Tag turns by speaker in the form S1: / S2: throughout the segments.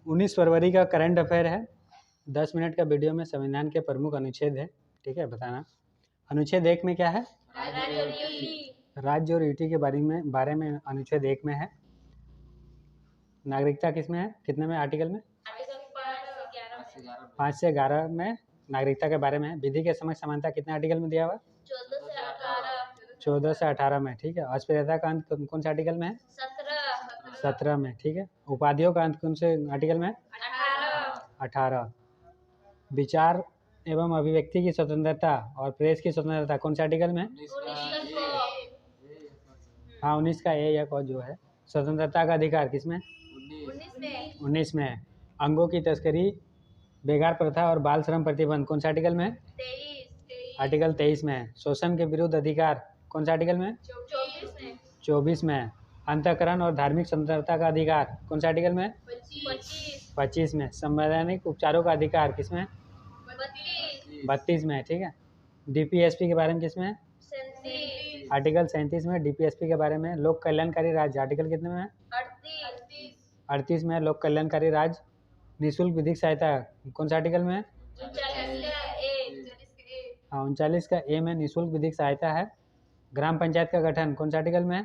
S1: 19 फरवरी का current affair है। 10 minute का वीडियो में संविधान के प्रमुख अनुच्छेद है, ठीक है, बताना। अनुच्छेद 1 में क्या है? राज्य और यूटी के बारे में अनुच्छेद 1 में है। नागरिकता किस में है, कितने में आर्टिकल में? 5 से 11 में नागरिकता के बारे में है। विधि के समक्ष समानता कितने आर्टिकल में दिया हुआ? 14 से 18 में, ठीक है। अस्पृश्यता का अंत कौन से आर्टिकल में है? 17 में, ठीक है। उपाधियों का अंत कौन से आर्टिकल में है? 18। विचार एवं अभिव्यक्ति की स्वतंत्रता और प्रेस की स्वतंत्रता कौन से आर्टिकल में है? 19 का ए या को जो है। स्वतंत्रता का अधिकार किसमें? 19 में है। अंगों की तस्करी, बेगार प्रथा और बाल श्रम प्रतिबंध कौन से आर्टिकल में है? 23। आर्टिकल 23 में है। शोषण के विरुद्ध अधिकार कौन से आर्टिकल में? 24 में है। अंतःकरण और धार्मिक स्वतंत्रता का अधिकार कौन से आर्टिकल में? 25 में। संवैधानिक उपचारों का अधिकार किसमें? 32 में है, ठीक है। डीपीएसपी के बारे में किसमें है? आर्टिकल 37 में। डीपीएसपी के बारे में लोक कल्याणकारी राज्य आर्टिकल कितने में है? 38 में। लोक कल्याणकारी राज्य। निःशुल्क विधिक सहायता कौन से आर्टिकल में है? 39 का ए में निःशुल्क विधिक सहायता है। ग्राम पंचायत का गठन कौन से आर्टिकल में है?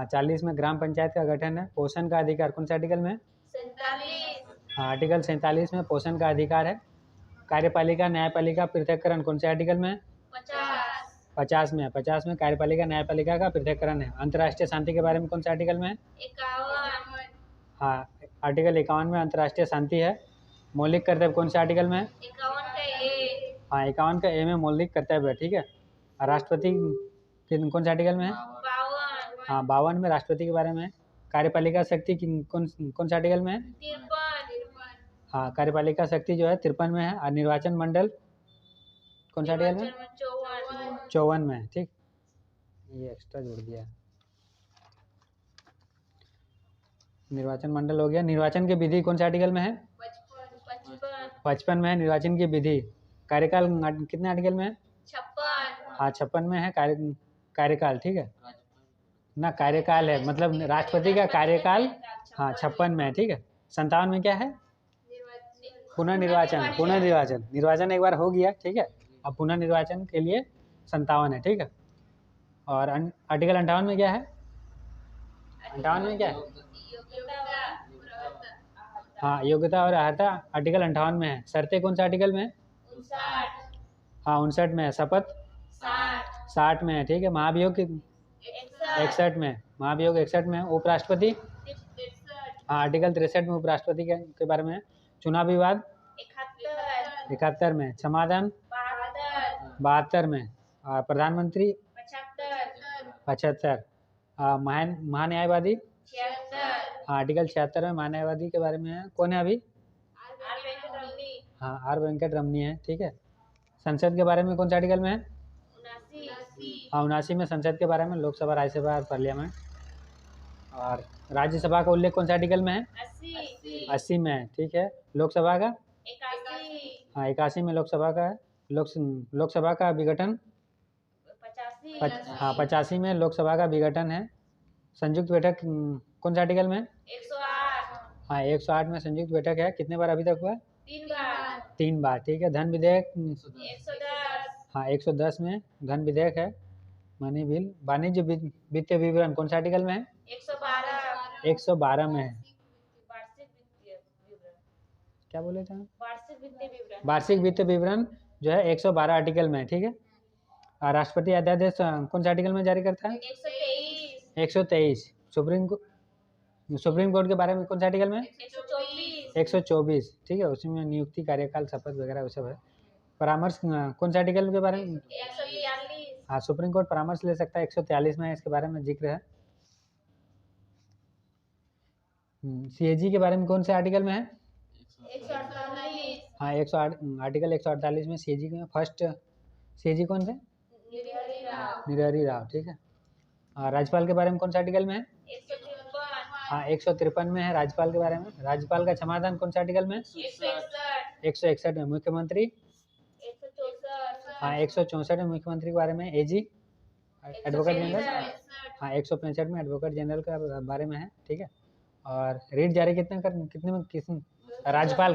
S1: 40 में ग्राम पंचायत का गठन है। पोषण का अधिकार कौन से आर्टिकल में? 47। आर्टिकल 47 में पोषण का अधिकार है। कार्यपालिका न्यायपालिका पृथक्करण कौन से आर्टिकल में? 50 में। 50 में कार्यपालिका न्यायपालिका का पृथक्करण है। अंतर्राष्ट्रीय शांति के बारे में कौन से आर्टिकल में? 51। हाँ, आर्टिकल 51 में अंतर्राष्ट्रीय शांति है। मौलिक कर्तव्य कौन से आर्टिकल में? 51 का ए। हाँ, 51 का ए में मौलिक कर्तव्य है, ठीक है। राष्ट्रपति कौन से आर्टिकल में है? 52। हाँ, 52 में राष्ट्रपति के बारे में। कार्यपालिका शक्ति कौन से आर्टिकल में है? 53। हाँ, कार्यपालिका शक्ति जो है 53 में है। और निर्वाचन मंडल कौन सा आर्टिकल में? 54 में, ठीक। ये एक्स्ट्रा जोड़ दिया है। निर्वाचन मंडल हो गया। निर्वाचन की विधि कौन से आर्टिकल में है? 55 में है निर्वाचन की विधि। कार्यकाल कितने आर्टिकल में है? 56। हाँ, 56 में है कार्यकाल, ठीक है ना। कार्यकाल है मतलब राष्ट्रपति का कार्यकाल। हाँ, 56 में है, ठीक है। 57 में क्या है? पुनर्निर्वाचन। निर्वाचन एक बार हो गया, ठीक है। अब पुनर्निर्वाचन के लिए 57 है, ठीक है। और आर्टिकल 58 में क्या है? 58 में क्या है? हाँ, योग्यता और अर्हता आर्टिकल 58 में है। शर्तें कौन से आर्टिकल में है? 59। हाँ, 59 में है। शपथ 60 में है, ठीक है। महाभियोग 61 में। महाभियोग 61 में है। उपराष्ट्रपति हाँ, आर्टिकल 63 में उपराष्ट्रपति के बारे में है। चुनाव विवाद 71 में। समाधान 72 में। प्रधानमंत्री 75। महान्यायवादी 76। हाँ, आर्टिकल 76 में महान्यायवादी के बारे में है। कौन है अभी? हाँ, आर वेंकट रमनी है, ठीक है। संसद के बारे में कौन सा आर्टिकल में है? 79। हाँ, 79 में संसद के बारे में। लोकसभा, राज्यसभा और पार्लियामेंट। और राज्यसभा का उल्लेख कौन से आर्टिकल में है? 80 में है, ठीक है। लोकसभा का 81। हाँ, 81 में लोकसभा का है। लोकसभा का विघटन 85 में लोकसभा का विघटन है। संयुक्त बैठक कौन से आर्टिकल में? 108। हाँ, 108 में संयुक्त बैठक है। कितने बार अभी तक हुआ? 3 बार, ठीक है। धन विधेयक 110। हाँ, 110 में धन विधेयक है। Money bill. वाणिज्य वित्तीय विवरण कौन से आर्टिकल में है? 112 में है। क्या बोले थे? वार्षिक वित्तीय विवरण जो है 112 आर्टिकल में है, ठीक है। राष्ट्रपति अध्यादेश कौन से आर्टिकल में जारी करता है? 123। सुप्रीम कोर्ट के बारे में कौन से आर्टिकल में? 124, ठीक है। उसी में नियुक्ति, कार्यकाल, शपथ वगैरह वो सब है। परामर्श कौन से आर्टिकल के बारे में? 143। हाँ, सुप्रीम कोर्ट परामर्श ले सकता है। 143 में इसके बारे में जिक्र है। सीएजी के बारे में कौन से आर्टिकल में है? 148। हाँ, 108 आर्टिकल 148 में सीएजी में फर्स्ट सीएजी कौन से? निरहरी राव, ठीक है। राज्यपाल के बारे में कौन से आर्टिकल में है? 153। हाँ, 153 में है राज्यपाल के बारे में। राज्यपाल का क्षमादान कौन से आर्टिकल में? 161 में। मुख्यमंत्री 164। हाँ, 164 में मुख्यमंत्री के बारे में। एजी एडवोकेट जनरल हाँ, 165 में एडवोकेट जनरल के बारे में है, ठीक है। और रेट जारी कितने में राज्यपाल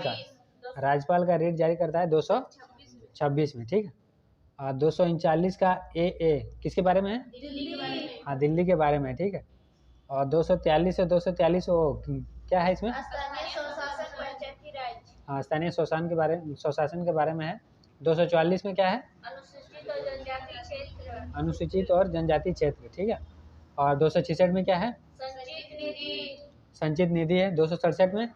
S1: का रेट जारी करता है 226 में, ठीक है। और 239 का ए किसके बारे में है? हाँ, दिल्ली के बारे में है, ठीक है। और 243 से 243 वो क्या है इसमें? हाँ, स्थानीय स्वशासन के बारे में है। 244 में क्या है? अनुसूचित और जनजाति क्षेत्र, ठीक है। और 266 में क्या है? संचित निधि है। 267 में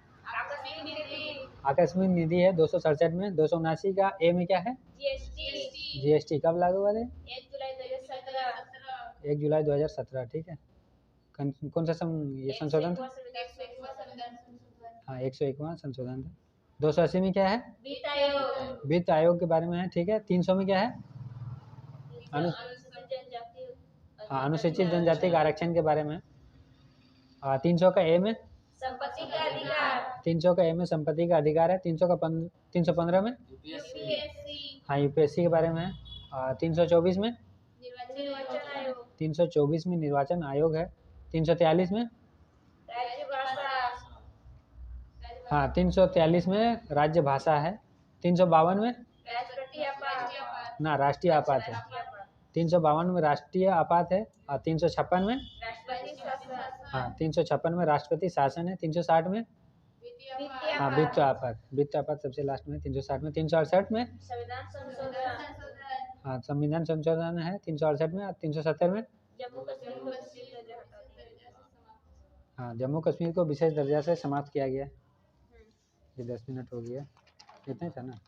S1: आकस्मिक निधि है। 267 में 279 का ए में क्या है? जीएसटी कब लागू हुआ थे? 1 जुलाई 2017, ठीक है। कौन सा ये संशोधन था? हाँ, 101वां संशोधन था। 280 में क्या है? वित्त आयोग के बारे में है, ठीक है। 300 में क्या है? अनुसूचित जनजाति का आरक्षण के बारे में। 300 का ए में संपत्ति का अधिकार। 300 का ए में संपत्ति का अधिकार है। 315 में हाँ, यूपीएससी के बारे में है। 324 में 324 में निर्वाचन आयोग है। 343 में हाँ, 343 में राज्य भाषा है। 352 में राष्ट्रीय आपात है। 352 में राष्ट्रीय आपात है। और 356 में हाँ, 356 में राष्ट्रपति शासन है। 360 में हाँ, वित्त आपात सबसे लास्ट में। 360 में 368 में हाँ, संविधान संशोधन है। 368 में। और 370 में हाँ, जम्मू कश्मीर को विशेष दर्जा से समाप्त किया गया। ये 10 मिनट हो गया, इतना था ना।